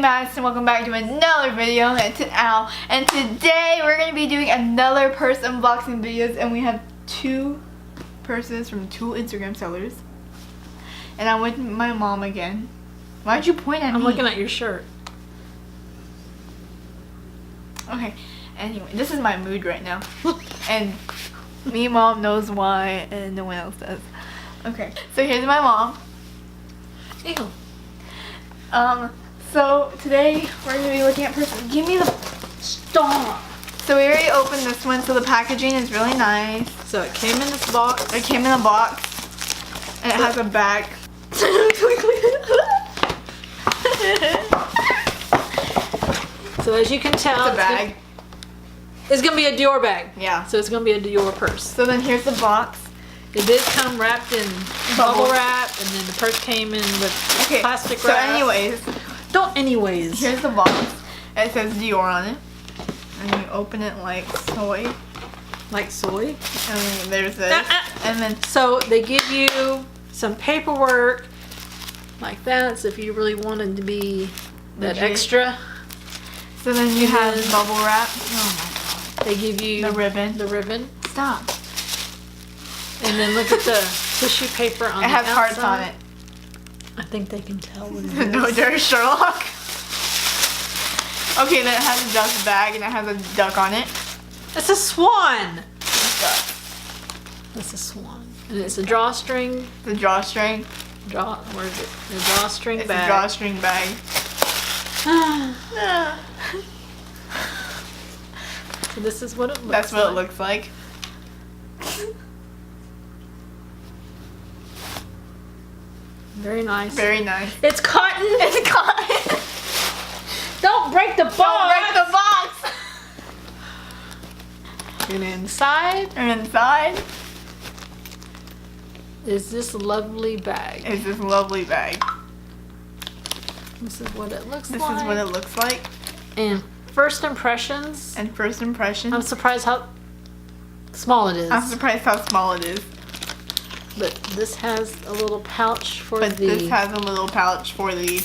Madison, welcome back to another video. It's Al, and today we're going to be doing another purse unboxing videos, and we have two purses from two Instagram sellers. And I'm with my mom again. Why'd you point at me? I'm looking at your shirt. Okay, anyway, this is my mood right now. And me and mom knows why, and no one else does. Okay, so here's my mom. Ew. So today we're going to be looking at purses. Give me the... Stop. So we already opened this one, so the packaging is really nice. So it came in this box. It came in a box, and it has a bag. So as you can tell, It's a bag. It's going to be a Dior bag. Yeah. So it's going to be a Dior purse. So then here's the box. It did come wrapped in bubble wrap, and then the purse came in with plastic wrap. So anyways. Don't anyways. Here's the box. It says Dior on it. And you open it like soy. Like soy? And then there's this. And then... So they give you some paperwork like that, so if you really wanted to be that extra. So then you have bubble wrap. Oh my god. They give you the ribbon. The ribbon. Stop. And then look at the tissue paper on the outside. It has hearts on it. I think they can tell what it is. No, there's Sherlock. Okay, then it has a duck bag and it has a duck on it. It's a swan. Duck. It's a swan. And it's a drawstring. The drawstring. Where is it? The drawstring it's bag. It's a drawstring bag. So this is what it looks like. That's what it looks like. Very nice. Very nice. It's cotton. It's cotton. Don't break the box. Don't break the box. And inside. And inside is this lovely bag. Is this lovely bag. This is what it looks like. This is what it looks like. And first impressions. And first impressions. I'm surprised how small it is. I'm surprised how small it is. But this has a little pouch for This has a little pouch for the...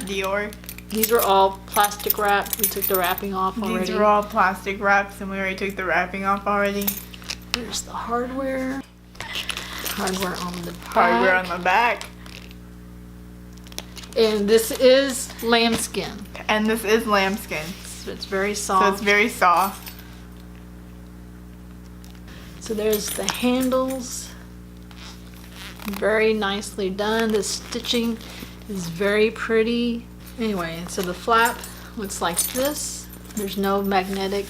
Dior. These are all plastic wrapped. We took the wrapping off already. These are all plastic wraps and we already took the wrapping off already. There's the hardware. Hardware on the back. Hardware on the back. And this is lambskin. And this is lambskin. So it's very soft. So it's very soft. So there's the handles. Very nicely done. The stitching is very pretty. Anyway, so the flap looks like this. There's no magnetic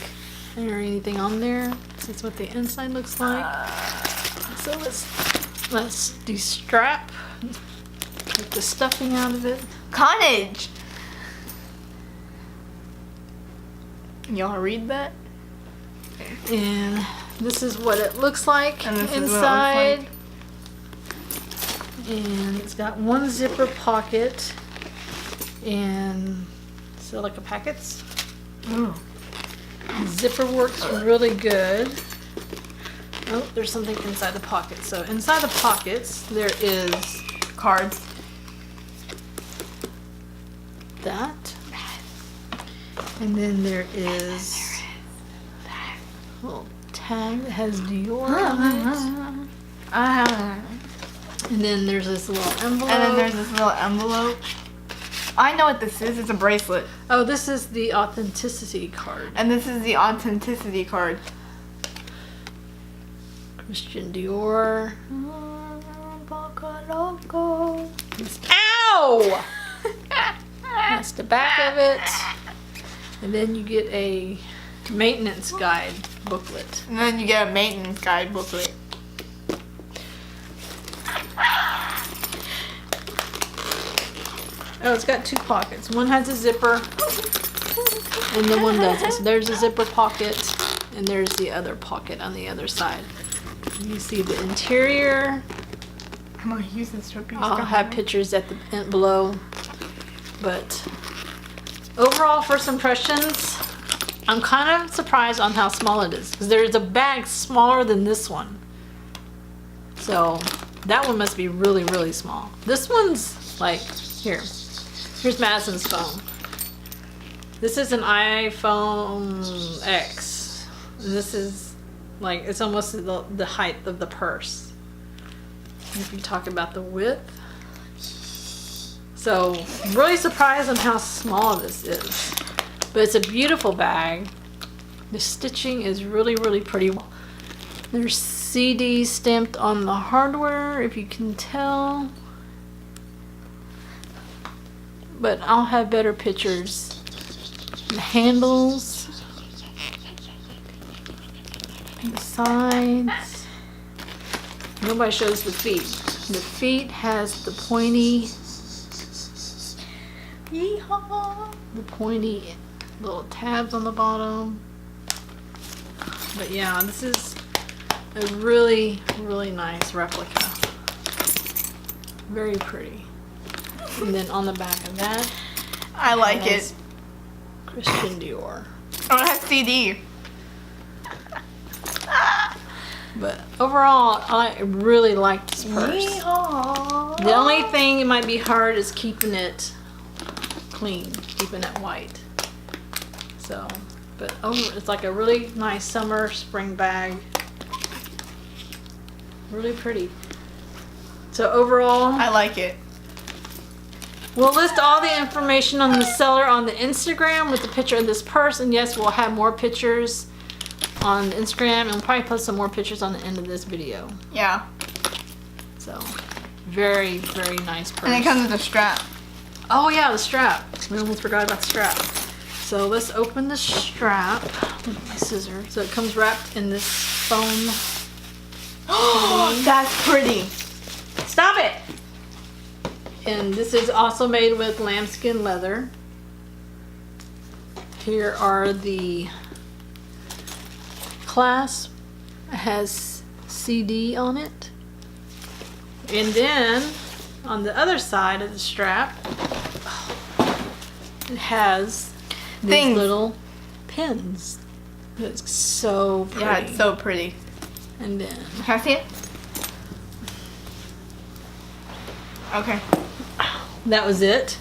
or anything on there. This is what the inside looks like. So let's de-strap. Take the stuffing out of it. Cannage. Y'all read that? And this is what it looks like inside. It looks like. And it's got one zipper pocket and silica packets. Ooh. Zipper works really good. Oh, there's something inside the pocket. So inside the pockets there is Cards. that. And then there is a little tag that has Dior on it. And then there's this little envelope. And then there's this little envelope. I know what this is. It's a bracelet. Oh, this is the authenticity card. And this is the authenticity card. Christian Dior. Ow! That's the back of it. And then you get a maintenance guide booklet. And then you get a maintenance guide booklet. Oh, it's got two pockets. One has a zipper, and the one doesn't. So there's a zipper pocket, and there's the other pocket on the other side. You see the interior. I'm gonna use this to I'll have pictures at the below. But overall, first impressions, I'm kind of surprised on how small it is, because there's a bag smaller than this one. So that one must be really, really small. This one's Like, here's Madison's phone. This is an iPhone X. And this is like, it's almost the height of the purse. If you talk about the width. So, I'm really surprised on how small this is. But it's a beautiful bag. The stitching is really, really pretty. There's CD stamped on the hardware, if you can tell. But I'll have better pictures. The handles. The sides. Nobody shows the feet. The feet has the pointy... Yeehaw! The pointy little tabs on the bottom. But yeah, this is a really, really nice replica. Very pretty. And then on the back of that, I like it. Christian Dior. Oh, it has CD. But overall, I really like this purse. Yeehaw. The only thing it might be hard is keeping it clean, keeping it white. So, but it's like a really nice summer spring bag. Really pretty. So overall, I like it. we'll list all the information on the seller on the Instagram with the picture of this purse, and yes, we'll have more pictures on Instagram, and we'll probably post some more pictures on the end of this video. Yeah. So, very, very nice purse. And it comes with a strap. Oh yeah, the strap. We almost forgot about the strap. So let's open the strap with my scissors. So it comes wrapped in this foam. Oh, that's pretty. Stop it! And this is also made with lambskin leather. Here are the clasp. It has CD on it. And then on the other side of the strap, it has these little pins. It's so pretty. Yeah, it's so pretty. And then Can I see it? Okay. that was it.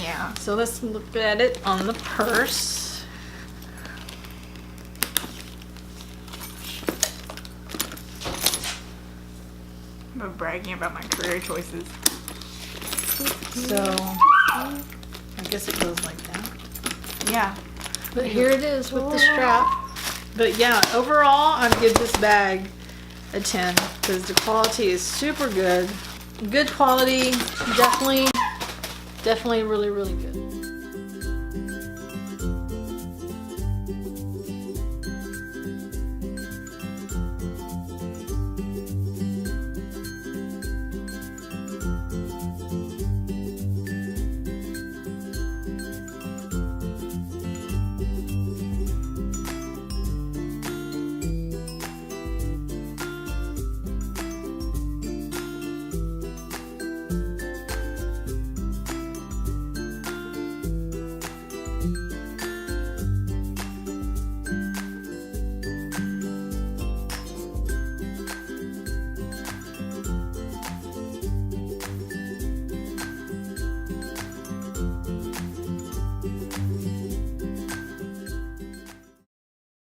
Yeah. So let's look at it on the purse. I'm bragging about my career choices. So I guess it goes like that. Yeah. But here it is with the strap. But yeah, overall, I'd give this bag a 10 because the quality is super good. Good quality, definitely really, really good.